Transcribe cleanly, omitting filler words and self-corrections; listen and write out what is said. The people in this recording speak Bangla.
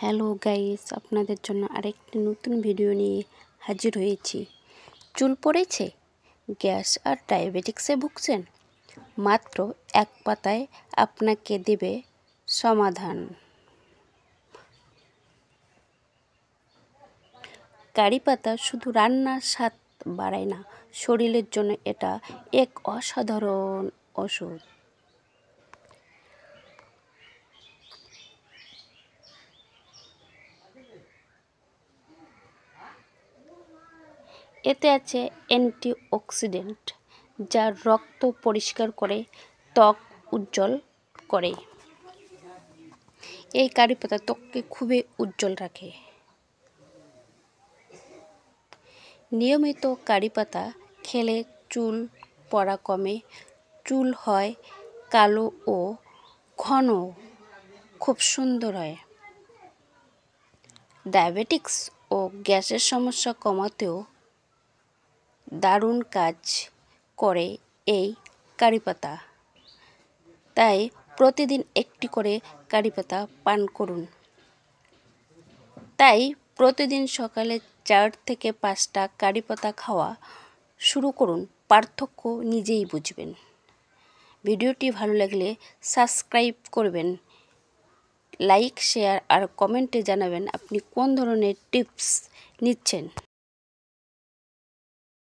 হ্যালো গাইস, আপনাদের জন্য আরেকটি নতুন ভিডিও নিয়ে হাজির হয়েছি। চুল পড়েছে, গ্যাস আর ডায়াবেটিক্সে ভুগছেন? মাত্র এক পাতায় আপনাকে দেবে সমাধান। কারি পাতা শুধু রান্নার স্বাদ বাড়ায় না, শরীরের জন্য এটা এক অসাধারণ ওষুধ। এতে আছে অ্যান্টিঅক্সিডেন্ট, যা রক্ত পরিষ্কার করে ত্বক উজ্জ্বল করে। এই কারি পাতা ত্বককে খুবই উজ্জ্বল রাখে। নিয়মিত কারি পাতা খেলে চুল পড়া কমে, চুল হয় কালো ও ঘন, খুব সুন্দর হয়। ডায়াবেটিক্স ও গ্যাসের সমস্যা কমাতেও দারুণ কাজ করে এই কারি পাতা। তাই প্রতিদিন একটি করে কারি পাতা পান করুন। প্রতিদিন সকালে 4 থেকে 5টা কারি পাতা খাওয়া শুরু করুন, পার্থক্য নিজেই বুঝবেন। ভিডিওটি ভালো লাগলে সাবস্ক্রাইব করবেন, লাইক, শেয়ার আর কমেন্টে জানাবেন আপনি কোন ধরনের টিপস নিচ্ছেন।